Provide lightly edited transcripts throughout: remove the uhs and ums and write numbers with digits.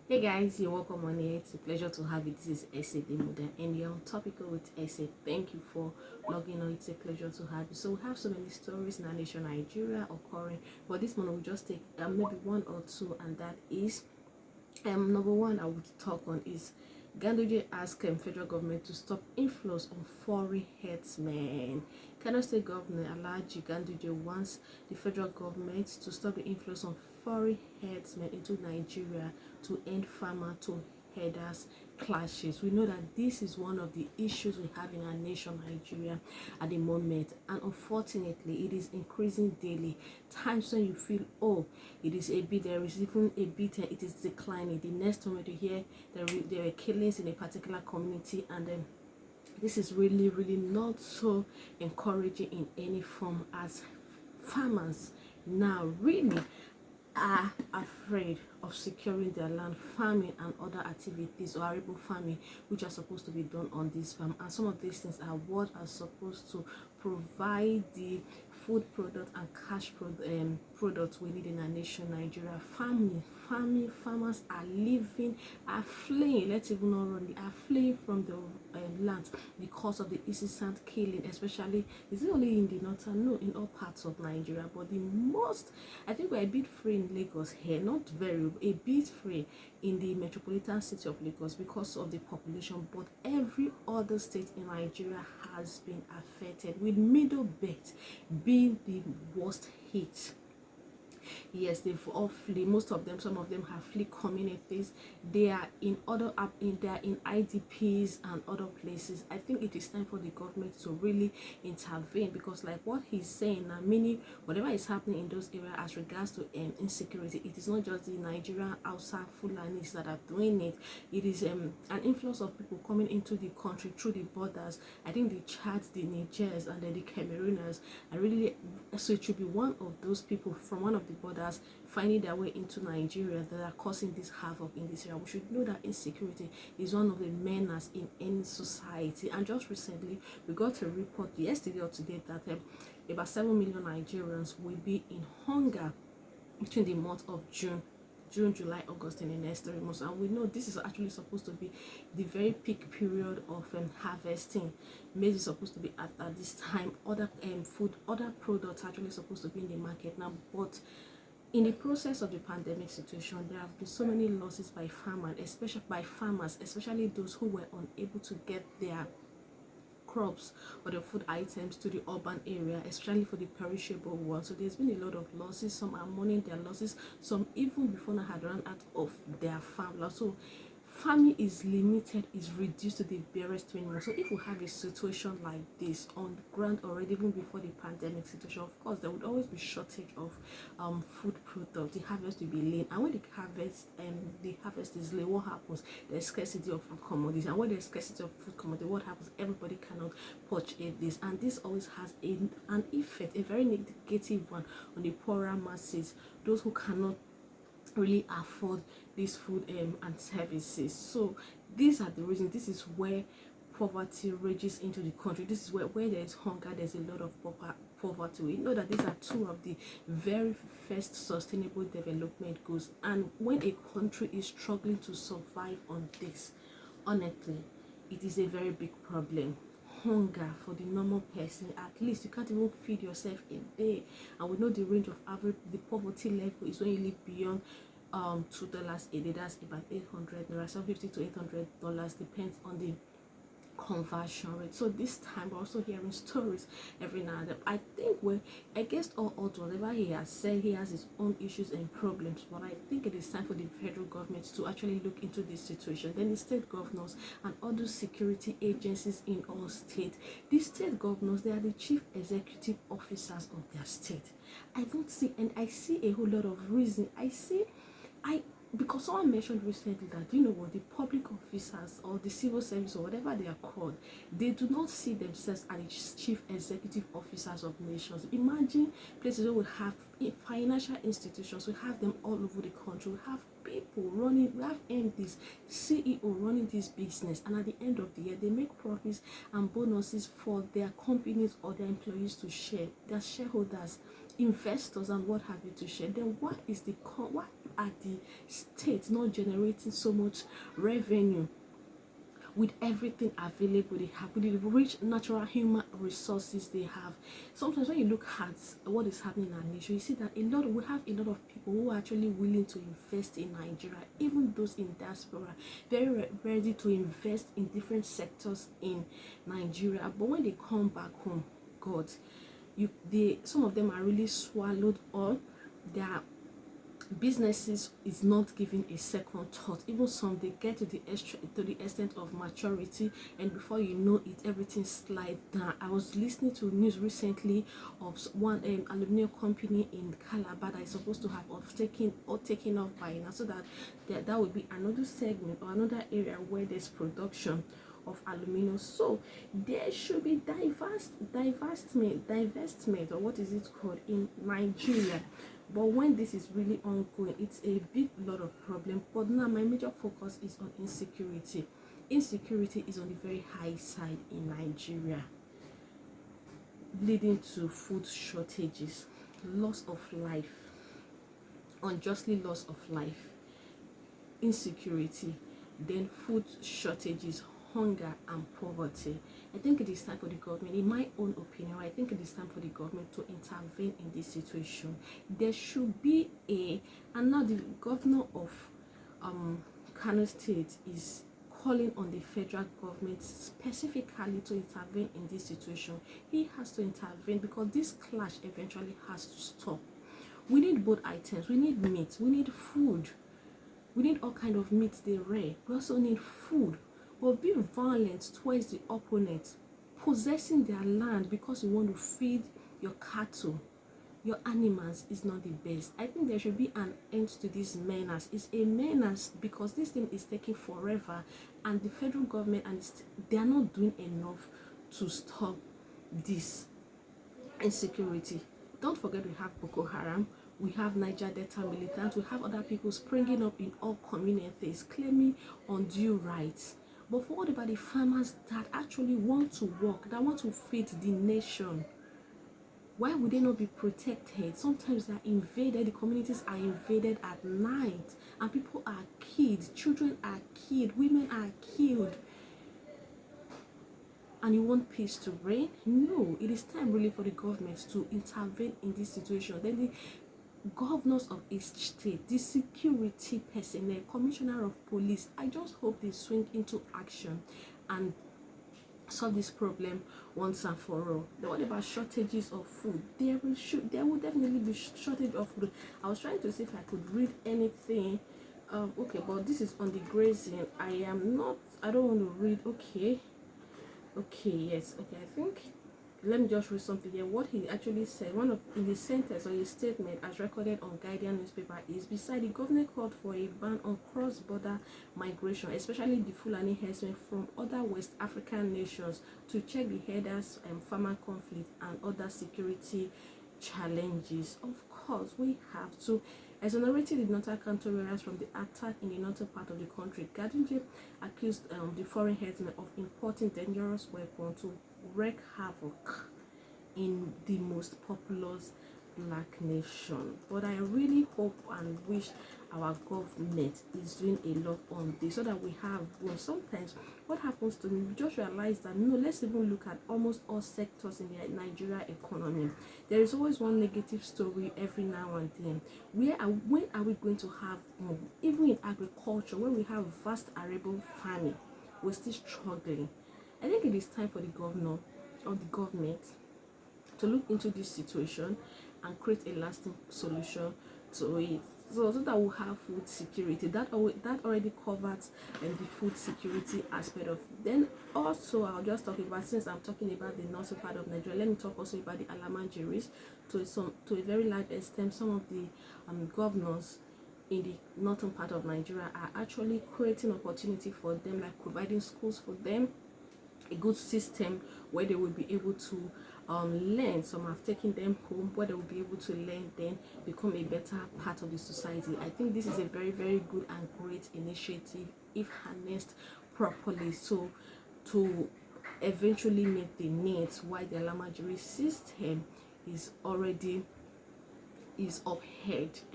Hey guys, you're welcome on here. It's a pleasure to have you. This is Essay the Modern and you're on topical with Essay. Thank you for logging on. It's a pleasure to have you. So we have so many stories in our nation Nigeria occurring, but this one we'll just take maybe one or two, and that is number one I would talk on is Ganduje asked federal government to stop inflows on foreign herdsmen. Kano State Governor Alhaji Ganduje wants the federal government to stop the inflows of foreign herdsmen into Nigeria to end farmer to herders clashes. We know that this is one of the issues we have in our nation Nigeria at the moment, and unfortunately it is increasing daily. Times when you feel, oh, it is a bit, there is even a bit, it is declining, the next moment you hear there were killings in a particular community, and then this is really not so encouraging in any form, as farmers now really are afraid of securing their land, farming and other activities or arable farming which are supposed to be done on this farm, and some of these things are what are supposed to provide the food product and cash products we need in our nation Nigeria. Farmers are living, are fleeing, let's even not run, they are fleeing from the land because of the incessant killing, especially, is it only in the northern? No, in all parts of Nigeria, but the most, I think we're a bit free in Lagos here, not very, a bit free in the metropolitan city of Lagos because of the population, but every other state in Nigeria has been affected, with Middle Belt being the worst hit. Yes, they've all flee. Most of them, some of them have flee communities. They are in they are in IDPs and other places. I think it is time for the government to really intervene, because like what he's saying now, meaning whatever is happening in those areas as regards to insecurity, it is not just the Nigerian outside Fulanis that are doing it. It is an influx of people coming into the country through the borders. I think the Chads, the Nigers, and then the Camerooners are really, so it should be one of those people from one of the borders finding their way into Nigeria that are causing this havoc in this area. We should know that insecurity is one of the menaces in any society. And just recently, we got a report yesterday or today that about 7 million Nigerians will be in hunger between the month of June, July, August, and the next 3 months. And we know this is actually supposed to be the very peak period of harvesting. Maize is supposed to be at this time. Other other products are actually supposed to be in the market now, but in the process of the pandemic situation, there have been so many losses by farmers, especially those who were unable to get their crops or the food items to the urban area, especially for the perishable ones. So there's been a lot of losses. Some are mourning their losses, some even before now had run out of their farm. So farming is limited, is reduced to the barest minimum. So if we have a situation like this on the ground already, even before the pandemic situation, of course there would always be shortage of food products. The harvest will be lean, and when the harvest is late, what happens? There's scarcity of food commodities, and when there's scarcity of food commodities, what happens? Everybody cannot purchase this, and this always has an effect, a very negative one, on the poorer masses, those who cannot really afford this food and services. So these are the reasons. This is where poverty rages into the country. This is where there is hunger, there's a lot of poverty. We know that these are two of the very first sustainable development goals, and when a country is struggling to survive on this, honestly, it is a very big problem. Hunger for the normal person, at least you can't even feed yourself a day, and we know the range of average, the poverty level is when you live beyond $2 a day. That's about 800 naira, $750 to $800, depends on the conversion rate. So this time we're also hearing stories every now and then. I think I guess all whatever he has said, he has his own issues and problems, but I think it is time for the federal government to actually look into this situation. Then the state governors and other security agencies in all states, the state governors, they are the chief executive officers of their state. I don't see, and I see a whole lot of reason. Because someone mentioned recently that, you know what, the public officers or the civil service or whatever they are called, they do not see themselves as chief executive officers of nations. Imagine places where we have financial institutions, we have them all over the country, we have people running, we have MDs, CEO running this business, and at the end of the year they make profits and bonuses for their companies or their employees to share, their shareholders, investors and what have you to share. Then what at the state not generating so much revenue with everything available they have, with the rich natural human resources they have. Sometimes when you look at what is happening in our nation, you see that we have a lot of people who are actually willing to invest in Nigeria, even those in diaspora, very ready to invest in different sectors in Nigeria. But when they come back home, God, some of them are really swallowed up. Their businesses is not given a second thought. Even some, they get to the extent of maturity, and before you know it, everything slides down. I was listening to news recently of one aluminum company in Calabar that is supposed to have taken off by now, so that would be another segment or another area where there's production of aluminum. So there should be divestment, or what is it called, in Nigeria. But when this is really ongoing, it's a big lot of problem. But now my major focus is on insecurity. Insecurity is on the very high side in Nigeria, leading to food shortages, loss of life, unjustly loss of life, insecurity, then food shortages, hunger and poverty. I think it is time for the government, in my own opinion, I think it is time for the government to intervene in this situation. There should be and now the governor of Kano State is calling on the federal government specifically to intervene in this situation. He has to intervene because this clash eventually has to stop. We need both items. We need meat, we need food, we need all kind of meat they rare. We also need food. But being violent towards the opponent, possessing their land because you want to feed your cattle, your animals, is not the best. I think there should be an end to this menace. It's a menace because this thing is taking forever, and the federal government they are not doing enough to stop this insecurity. Don't forget, we have Boko Haram, we have Niger Delta militants, we have other people springing up in all communities claiming undue rights. But for what about the farmers that actually want to work, that want to feed the nation? Why would they not be protected? Sometimes they are invaded, the communities are invaded at night, and people are killed, children are killed, women are killed. And you want peace to reign? No, it is time really for the government to intervene in this situation. Then the governors of each state, the security personnel, commissioner of police, I just hope they swing into action and solve this problem once and for all. Then what about shortages of food? There will definitely be shortage of food. I was trying to see if I could read anything. Okay, but this is on the grazing. I don't want to read. Yes, I think, let me just read something here. What he actually said, in his sentence or his statement as recorded on Guardian newspaper, is beside the government called for a ban on cross-border migration, especially the Fulani herdsmen from other West African nations, to check the herders and farmer conflict and other security challenges. Of course, we have to exonerate the northern counter-warriors from the attack in the northern part of the country. Gadunje accused the foreign herdsmen of importing dangerous weapons to wreak havoc in the most populous black nation. But I really hope and wish our government is doing a lot on this, so that we have, well, sometimes what happens to me, we just realize that no, let's even look at almost all sectors in the Nigeria economy. There is always one negative story every now and then. When are we going to have more? Even in agriculture, when we have vast arable farming, we're still struggling. I think it is time for the governor or the government to look into this situation and create a lasting solution to it, so that we'll have food security. That already covers the food security aspect of it. Then also, I'll just talk about, since I'm talking about the northern part of Nigeria, let me talk also about the Alamanjiris. To a very large extent, some of the governors in the northern part of Nigeria are actually creating opportunity for them, like providing schools for them, a good system where they will be able to learn. Some have taken them home where they will be able to learn, then become a better part of the society. I think this is a very, very good and great initiative if harnessed properly, so to eventually meet the needs, while the Alamajiri system is upheld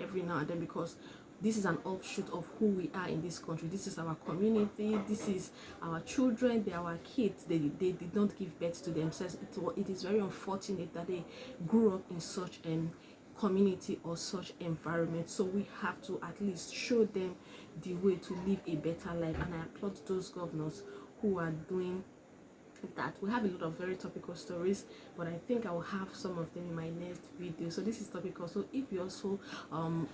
every now and then, because this is an offshoot of who we are in this country. This is our community, this is our children, they are our kids. They did not give birth to themselves. It is very unfortunate that they grew up in such community or such environment. So we have to at least show them the way to live a better life, and I applaud those governors who are doing that. We have a lot of very topical stories, but I think I will have some of them in my next video. So this is topical, so if you also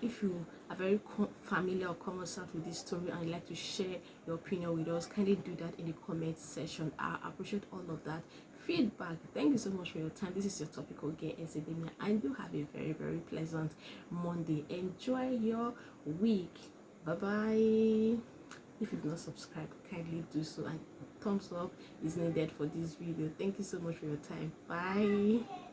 if you are very familiar or conversant with this story and you like to share your opinion with us, kindly do that in the comment section. I appreciate all of that feedback. Thank you so much for your time. This is your topical girl Academia, and do have a very, very pleasant Monday. Enjoy your week. Bye bye. If you've not subscribed, kindly do so, and thumbs up is needed for this video. Thank you so much for your time. Bye.